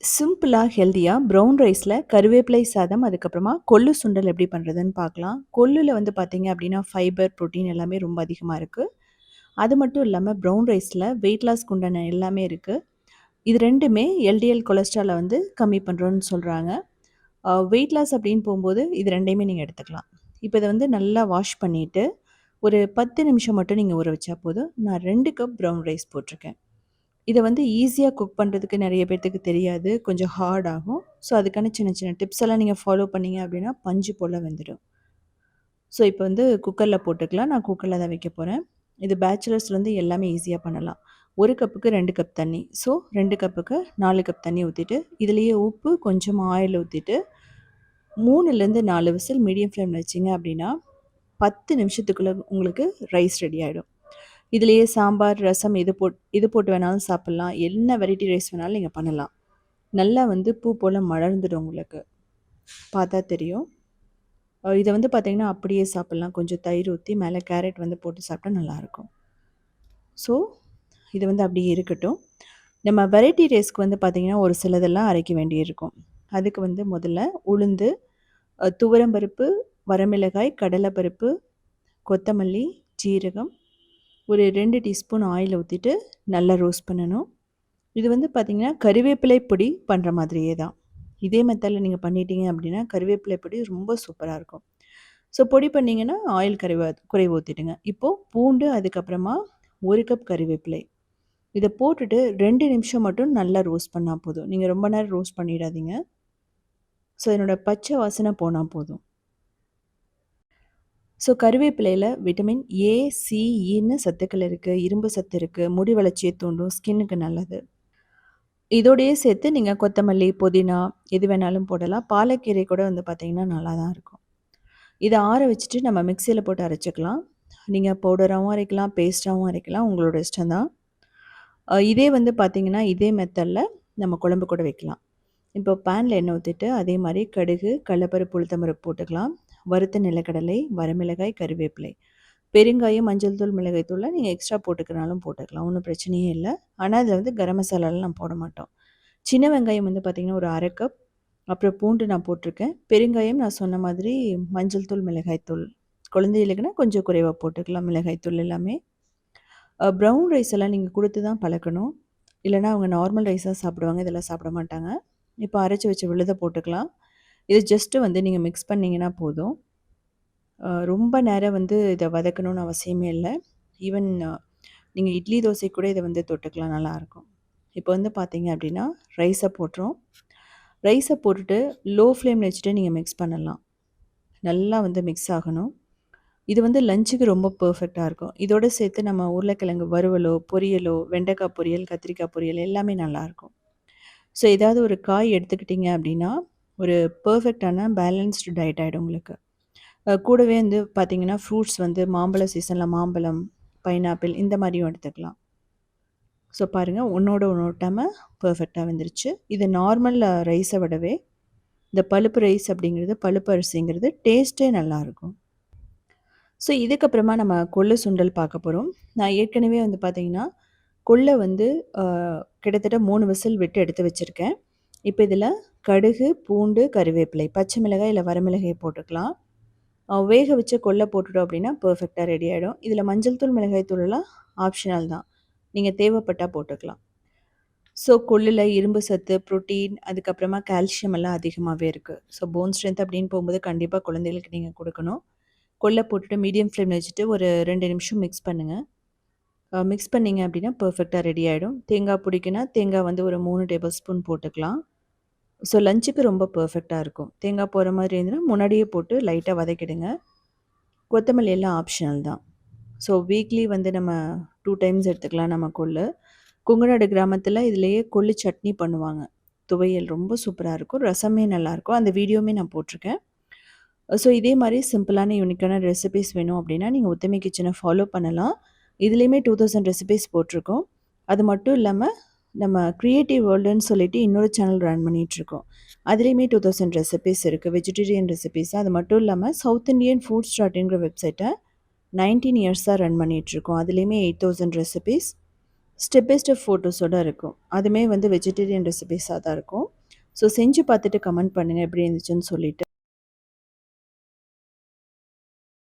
சிம்பிளா, ஹெல்தியா ப்ரவுன் ரைஸ்ல கருவேப்பிலை சாதம், அதுக்கப்புறமா கொள்ளு சுண்டல் எப்படி பண்றதுன்னு பார்க்கலாம். கொள்ளுல வந்து பார்த்தீங்க அப்படின்னா, ஃபைபர், புரோட்டீன் எல்லாமே ரொம்ப அதிகமா இருக்கு. அது மட்டும் இல்லாம ப்ரவுன் ரைஸ்ல வெயிட் லாஸ்க்கு உண்டான எல்லாமே இருக்கு. இது 2மே எல்டிஎல் கொலஸ்ட்ரால வந்து கம்மி பண்றோம்னு சொல்றாங்க. வெயிட் லாஸ் அப்படின்னு போம்போது இது 2யுமே நீங்க எடுத்துக்கலாம். இப்ப இத வந்து நல்லா வாஷ் பண்ணிட்டு, ஒரு 10 நிமிஷம் மட்டும் நீங்க ஊற வச்சா போதும். நான் 2 கப் ப்ரவுன் ரைஸ் போட்டிருக்கேன். இத வந்து ஈஸியா குக் பண்றதுக்கு நெறைய பேத்துக்கு தெரியாது. கொஞ்சம் ஹார்ட் ஆகும். ஸோ, அதுக்கான சின்ன சின்ன டிப்ஸ் எல்லாம் நீங்க ஃபாலோ பண்ணீங்க அப்டின்னா, பஞ்சு போல வெந்துடும். ஸோ, இப்ப வந்து குக்கர்ல போட்டுக்கலாம். நான் குக்கர்ல தான் வைக்க போறேன். இது பேச்சுலர்ஸ்லேருந்து எல்லாமே ஈஸியா பண்ணலாம். 1 கப்புக்கு 2 கப் தண்ணி. ஸோ, 2 கப்புக்கு 4 கப் தண்ணி ஊத்திட்டு, இதுலயே உப்பு, கொஞ்சமா ஆயில் ஊத்திட்டு, 3லேருந்து 4 விசில் மீடியம் ஃப்ளேம்ல வச்சீங்க அப்டின்னா, 10 நிமிஷத்துக்குள்ள உங்களுக்கு ரைஸ் ரெடி ஆயிடும். இதுலயே சாம்பார், ரசம் இது போட்டு வேணாலும் சாப்பிடலாம். என்ன வெரைட்டி ரைஸ் வேணாலும் நீங்க பண்ணலாம். நல்லா வந்து பூ போல மலர்ந்துடும் உங்களுக்கு. பார்த்தா தெரியும். இத வந்து பார்த்தீங்கன்னா, அப்படியே சாப்பிடலாம். கொஞ்சம் தயிர் ஊத்தி மேல கேரட் வந்து போட்டு சாப்பிட்டா நல்லாயிருக்கும். ஸோ, இது வந்து அப்படியே இருக்கட்டும். நம்ம வெரைட்டி ரைஸ்க்கு வந்து பார்த்தீங்கன்னா, ஒரு சிலதெல்லாம் அரைக்க வேண்டியிருக்கும். அதுக்கு வந்து முதல்ல உளுந்து, துவரம்பருப்பு, வரமிளகாய், கடலைப்பருப்பு, கொத்தமல்லி, ஜீரகம், ஒரு 2 டீஸ்பூன் ஆயில் ஊத்திட்டு நல்லா ரோஸ்ட் பண்ணணும். இது வந்து பார்த்தீங்கன்னா, கறிவேப்பிலை பொடி பண்ற மாதிரியே தான். இதே மெத்தட்ல நீங்க பண்ணிட்டீங்க அப்படின்னா, கறிவேப்பிலை பொடி ரொம்ப சூப்பரா இருக்கும். ஸோ பொடி பண்ணீங்கன்னா, ஆயில் குறைவு ஊத்திடுங்க. இப்போ பூண்டு, அதுக்கப்புறமா 1 கப் கறிவேப்பிலை. இத போட்டுட்டு 2 நிமிஷம் மட்டும் நல்லா ரோஸ்ட் பண்ணா போதும். நீங்க ரொம்ப நேரம் ரோஸ்ட் பண்ணிடாதீங்க. ஸோ இதனோட பச்சை வாசனை போனா போதும். ஸோ கறிவேப்பிலையில விட்டமின் ஏ, சி, ஈன்னு சத்துக்கள் இருக்கு. இரும்பு சத்து இருக்கு. முடி வளர்ச்சிய தூண்டும். ஸ்கின்னுக்கு நல்லது. இதோடயே சேர்த்து நீங்க கொத்தமல்லி, புதினா எது வேணாலும் போடலாம். பாலக்கீரை கூட வந்து பார்த்தீங்கன்னா, நல்லா தான் இருக்கும். இத ஆற வச்சுட்டு நம்ம மிக்ஸியில போட்டு அரைச்சுக்கலாம். நீங்க பவுடராவும் அரைக்கலாம், பேஸ்ட்டாவும் அரைக்கலாம். உங்களோட இஷ்டம் தான். இதே வந்து பார்த்தீங்கன்னா, இதே மெத்தட்ல நம்ம குழம்பு கூட வைக்கலாம். இப்போ பேன்ல எண்ணெய் ஊத்திட்டு, அதே மாரி கடுகு, கடலப்பருப்பு, உளுத்தம்பருப்பு போட்டுக்கலாம். வறுத்த நிலக்கடலை, வரமிளகாய், கறிவேப்பிலை, பெருங்காயம், மஞ்சள் தூள், மிளகாய் தூள்ல நீங்க எக்ஸ்ட்ரா போட்டுக்கிறனாலும் போட்டுக்கலாம். ஒண்ணும் பிரச்சனையே இல்ல. ஆனா, அதில வந்து கரம் மசாலாலாம் நம்ம போட மாட்டோம். சின்ன வெங்காயம் வந்து பார்த்தீங்கன்னா, ஒரு 1/2 கப். அப்புறம் பூண்டு நான் போட்டிருக்கேன். பெருங்காயம் நான் சொன்ன மாதிரி மஞ்சள் தூள், மிளகாய் தூள். குழந்தைகளுக்குன்னா கொஞ்சம் குறைவா போட்டுக்கலாம் மிளகாய் தூள் எல்லாமே. ப்ரவுன் ரைஸ் எல்லாம் நீங்க குடுத்து தான் பழக்கணும். இல்லன்னா அவங்க நார்மல் ரைஸ் தான் சாப்பிடுவாங்க. இதெல்லாம் சாப்பிட மாட்டாங்க. இப்போ அரைச்சு வச்ச விழுத போட்டுக்கலாம். இது ஜஸ்ட்டு வந்து நீங்க மிக்ஸ் பண்ணீங்கன்னா போதும். ரொம்ப நேரம் வந்து இத வதக்கணும்னு அவசியமே இல்ல. ஈவன் நீங்க இட்லி, தோசைக்கு கூட இத வந்து தொட்டுக்கலாம் நல்லாயிருக்கும். இப்போ வந்து பார்த்தீங்க அப்படின்னா, ரைஸ போட்டுறோம். ரைஸ போட்டுட்டு லோ ஃப்ளேம்ல வச்சுட்டு நீங்க மிக்ஸ் பண்ணலாம். நல்லா வந்து மிக்ஸ் ஆகணும். இது வந்து லஞ்சுக்கு ரொம்ப பெர்ஃபெக்ட்டா இருக்கும். இதோட சேர்த்து நம்ம உருளைக்கிழங்கு வறுவலோ, பொரியலோ, வெண்டைக்காய் பொரியல், கத்திரிக்காய் பொரியல் எல்லாமே நல்லாயிருக்கும். ஸோ ஏதாவது ஒரு காய் எடுத்துக்கிட்டீங்க அப்படின்னா, ஒரு பெர்ஃபெக்ட்டான பேலன்ஸ்டு டயட் ஆயிடும் உங்களுக்கு. கூடவே வந்து பார்த்தீங்கன்னா, ஃப்ரூட்ஸ் வந்து மாம்பழ சீசன்ல மாம்பழம், பைனாப்பிள் இந்த மாரியும் எடுத்துக்கலாம். ஸோ பாருங்க, ஒண்ணோட ஒண்ணு ஒட்டாம பெர்ஃபெக்ட்டா வெந்துருச்சு. இது நார்மல் ரைஸ விடவே, இந்த பழுப்பு ரைஸ் அப்படிங்கிறது, பழுப்பு அரிசிங்கிறது டேஸ்ட்டே நல்லாயிருக்கும். ஸோ இதுக்கப்புறமா நம்ம கொள்ளு சுண்டல் பார்க்க போறோம். நான் ஏற்கனவே வந்து பார்த்தீங்கன்னா, கொள்ள வந்து அ கிட்டத்தட்ட 3 விசில் விட்டு எடுத்து வச்சிருக்கேன். இப்ப இதில கடுகு, பூண்டு, கறிவேப்பிலை, பச்சை மிளகாய் இல்ல வரமிளகாய் போட்டுக்கலாம். வேக வச்ச கொள்ள போட்டுட்டோம் அப்படின்னா, பெர்ஃபெக்ட்டா ரெடி ஆயிடும். இதில மஞ்சள் தூள், மிளகாய் தூளெல்லாம் ஆப்ஷனல் தான். நீங்க தேவைப்பட்டா போட்டுக்கலாம். ஸோ கொள்ளுல இரும்பு சத்து, புரோட்டீன், அதுக்கப்புறமா கால்சியம் எல்லாம் அதிகமாவே இருக்கு. ஸோ போன் ஸ்ட்ரென்த் அப்படின்னு போகும்போது கண்டிப்பா குழந்தைகளுக்கு நீங்க குடுக்கணும். கொள்ள போட்டுட்டு மீடியம் ஃப்ளேம்ல வச்சுட்டு ஒரு 2 நிமிஷம் மிக்ஸ் பண்ணுங்க. மிக்ஸ் பண்ணீங்க அப்படின்னா பெர்ஃபெக்ட்டா ரெடி ஆயிடும். தேங்காய் பிடிக்குன்னா, தேங்காய் வந்து ஒரு 3 டேபிள் ஸ்பூன் போட்டுக்கலாம். ஸோ லஞ்சுக்கு ரொம்ப பெர்ஃபெக்ட்டா இருக்கும். தேங்காய் போடுற மாதிரி இருந்ததுன்னா, முன்னாடியே போட்டு லைட்டா வதக்கிடுங்க. கொத்தமல்லி எல்லாம் ஆப்ஷனல் தான். ஸோ வீக்லி வந்து நம்ம 2 டைம்ஸ் எடுத்துக்கலாம் நம்ம கொள்ளு. கொங்குநாடு கிராமத்தில இதிலேயே கொள்ளு சட்னி பண்ணுவாங்க. துவையல் ரொம்ப சூப்பரா இருக்கும். ரசமே நல்லாயிருக்கும். அந்த வீடியோவுமே நான் போட்டிருக்கேன். ஸோ இதே மாரி சிம்பிளான யூனிக்கான ரெசிபீஸ் வேணும் அப்படின்னா, நீங்க உத்தமி கிச்சன ஃபாலோ பண்ணலாம். இதுலயுமே 2000 ரெசிபீஸ் போட்டிருக்கோம். அது மட்டும் இல்லாம, நம்ம கிரியேட்டிவ் வேர்ல்டுன்னு சொல்லிட்டு இன்னொரு சேனல் ரன் பண்ணிட்டுருக்கோம். அதுலயுமே 2000 ரெசிபீஸ் இருக்கு. Vegetarian recipes. அது மட்டும் இல்லாம, சவுத் இண்டியன் ஃபுட் ஸ்டார்ட்ங்கிற வெப்சைட்ட 19 இயர்ஸா ரன் பண்ணிட்டுருக்கோம். அதுலயுமே 8000 ரெசிபீஸ், ஸ்டெப் பை ஸ்டெப் ஃபோட்டோஸோட இருக்கும். அதுவுமே வந்து வெஜிடேரியன் ரெசிபீஸா தான் இருக்கும். ஸோ செஞ்சு பார்த்துட்டு கமெண்ட் பண்ணுங்க எப்படி இருந்துச்சுன்னு சொல்லிட்டு.